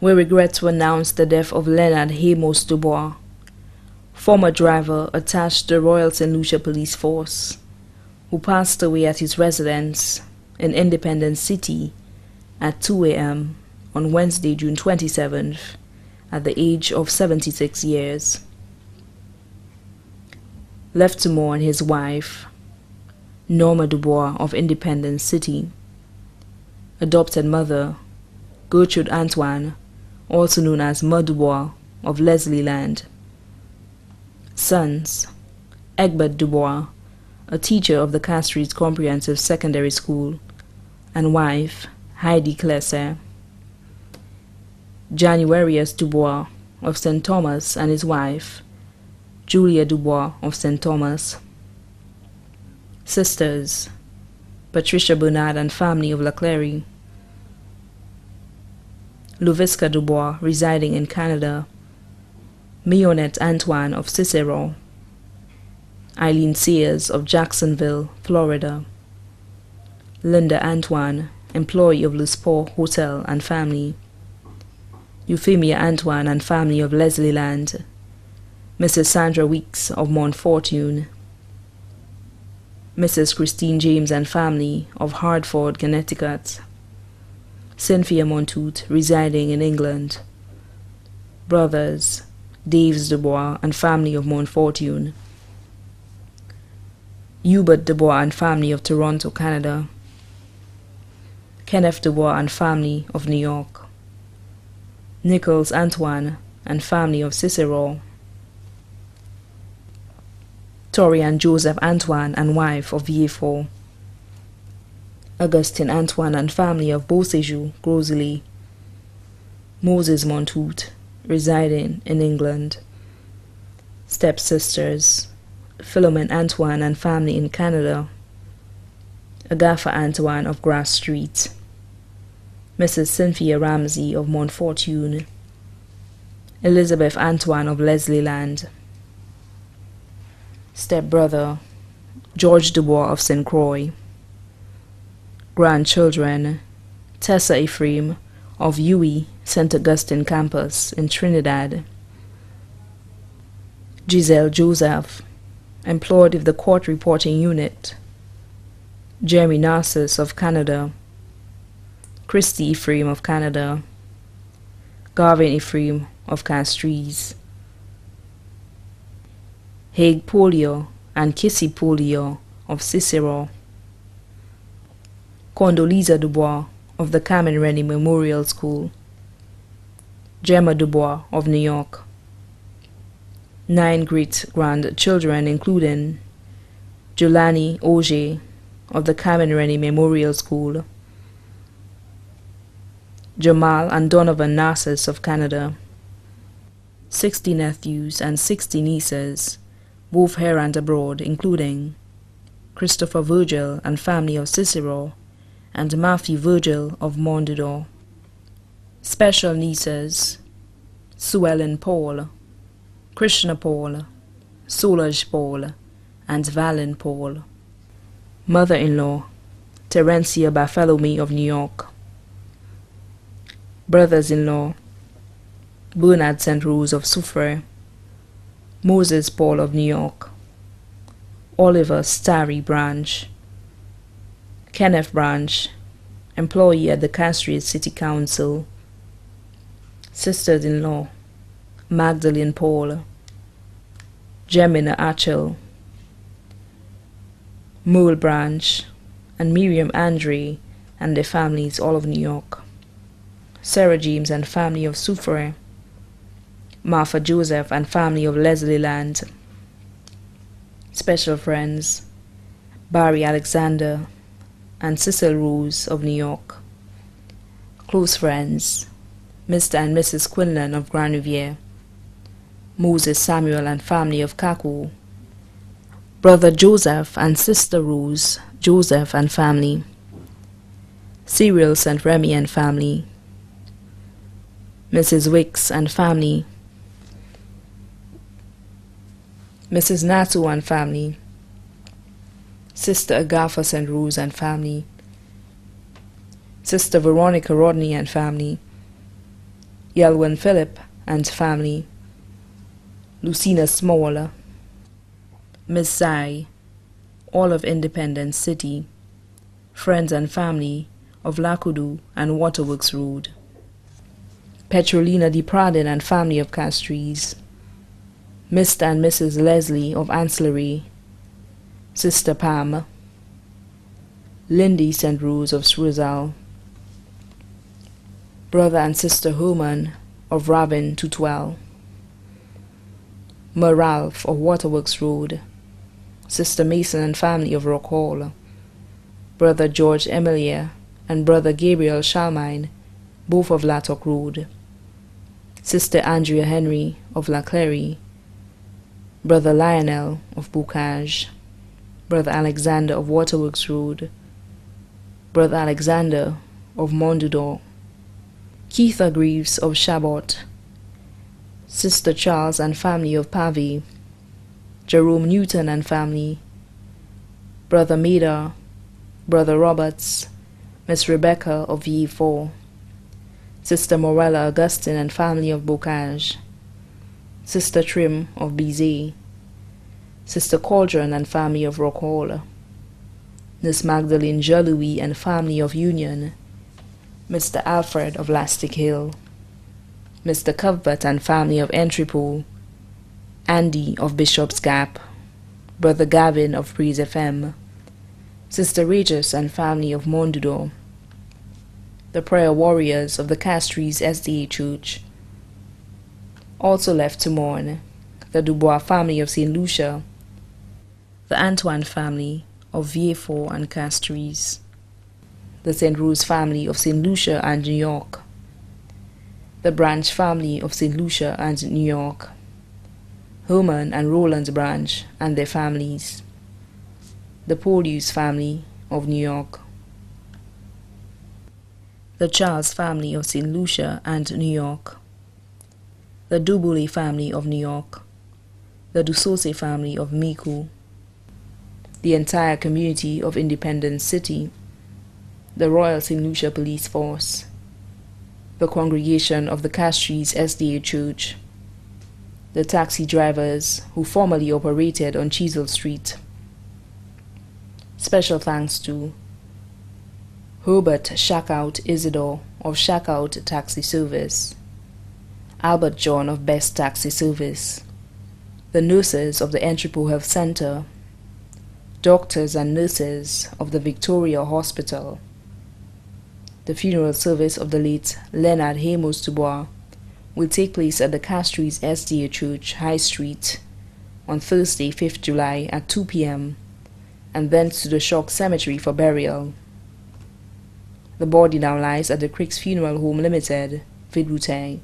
We regret to announce the death of Leonard Haymos Dubois, former driver attached to the Royal St. Lucia Police Force, who passed away at his residence in Independence City at 2 a.m. on Wednesday, June 27th, at the age of 76 years. Left to mourn his wife, Norma Dubois of Independence City, adopted mother, Gertrude Antoine, also known as Ma Dubois of Leslie Land, sons, Egbert Dubois, a teacher of the Castries Comprehensive Secondary School, and wife, Heidi Clesser, Januarius Dubois of St. Thomas and his wife, Julia Dubois of St. Thomas, sisters, Patricia Bernard and family of La Clary, Loviska Dubois residing in Canada, Mionette Antoine of Cicero, Eileen Sears of Jacksonville, Florida, Linda Antoine, employee of Lusport Hotel and family, Euphemia Antoine and family of Leslie Land, Mrs. Sandra Weeks of Montfortune, Mrs. Christine James and family of Hartford, Connecticut, Cynthia Montoute residing in England, brothers, Daves Dubois and family of Montfortune, Hubert Dubois and family of Toronto, Canada, Kenneth Dubois and family of New York, Nichols Antoine and family of Cicero, Tori and Joseph Antoine and wife of Vieux-Fort, Augustine Antoine and family of Beauséjour, Grosley, Moses Montoute, residing in England, stepsisters, Philomene Antoine and family in Canada, Agatha Antoine of Grass Street, Mrs. Cynthia Ramsey of Montfortune, Elizabeth Antoine of Leslie Land, stepbrother, George Dubois of St. Croix, grandchildren, Tessa Ephraim of UWI St. Augustine Campus in Trinidad, Giselle Joseph, employed with the Court Reporting Unit, Jeremy Narcissus of Canada, Christy Ephraim of Canada, Garvin Ephraim of Castries, Haig Polio and Kissy Polio of Cicero, Condoleezza Dubois of the Carmen Rennie Memorial School, Gemma Dubois of New York, 9 great-grandchildren including Julani Auger of the Carmen Rennie Memorial School, Jamal and Donovan Narcissus of Canada, 60 nephews and 60 nieces, both here and abroad, including Christopher Virgil and family of Cicero, and Matthew Virgil of Mondador. Special nieces, Sue Ellen Paul, Krishna Paul, Solange Paul, and Valen Paul. Mother-in-law, Terencia Bartholomew of New York. Brothers-in-law, Bernard St. Rose of Soufrière, Moses Paul of New York, Oliver Starry Branch, Kenneth Branch, employee at the Castries City Council. Sisters-in-law, Magdalene Paul, Jemina Achel, Merle Branch, and Miriam Andre and their families, all of New York. Sarah James and family of Soufrière, Martha Joseph and family of Leslie Land. Special friends, Barry Alexander and Cecil Rose of New York. Close friends, Mr. and Mrs. Quinlan of Grand Riviere, Moses Samuel and family of Kaku, Brother Joseph and Sister Rose Joseph and family, Cyril St. Remy and family, Mrs. Wicks and family, Mrs. Natu and family, Sister Agatha St. Rose and family, Sister Veronica Rodney and family, Yelwyn Phillip and family, Lucina Small, Miss Zai, all of Independence City, friends and family of Lakudu and Waterworks Road, Petrolina de Pradin and family of Castries, Mr. and Mrs. Leslie of Ancillary, Sister Pam, Lindy St. Rose of Sruzal, Brother and Sister Herman of Ravin Tutwell, Ralph of Waterworks Road, Sister Mason and family of Rock Hall, Brother George Emilia and Brother Gabriel Shalmine, both of Lattock Road, Sister Andrea Henry of La Clary, Brother Lionel of Bocage, Brother Alexander of Waterworks Road, Brother Alexander of Mondudor, Keitha Greaves of Shabot, Sister Charles and family of Pavy, Jerome Newton and family, Brother Maida, Brother Roberts, Miss Rebecca of VE4, Sister Morella Augustine and family of Bocage, Sister Trim of Bizet, Sister Cauldron and family of Rock Hall, Miss Magdalene Jalouie and family of Union, Mr. Alfred of Lastic Hill, Mr. Cuthbert and family of Entrepot, Andy of Bishop's Gap, Brother Gavin of Praise FM, Sister Regis and family of Mondudor, the prayer warriors of the Castries SDA Church. Also left to mourn, the Dubois family of St. Lucia, the Antoine family of Vieux-Fort and Castries, the St. Rose family of St. Lucia and New York, the Branch family of St. Lucia and New York, Herman and Roland Branch and their families, the Polius family of New York, the Charles family of St. Lucia and New York, the Duboulet family of New York, the Dusose family of Miku, the entire community of Independence City, the Royal St. Lucia Police Force, the congregation of the Castries SDA Church, the taxi drivers who formerly operated on Chisel Street. Special thanks to Herbert Shackout Isidore of Shackout Taxi Service, Albert John of Best Taxi Service, the nurses of the Entrepot Health Center, doctors and nurses of the Victoria Hospital. The funeral service of the late Leonard Haymos Dubois will take place at the Castries SDA Church, High Street, on Thursday, 5th July at 2 p.m., and thence to the Shock Cemetery for burial. The body now lies at the Cricks Funeral Home Limited, Vidboutin.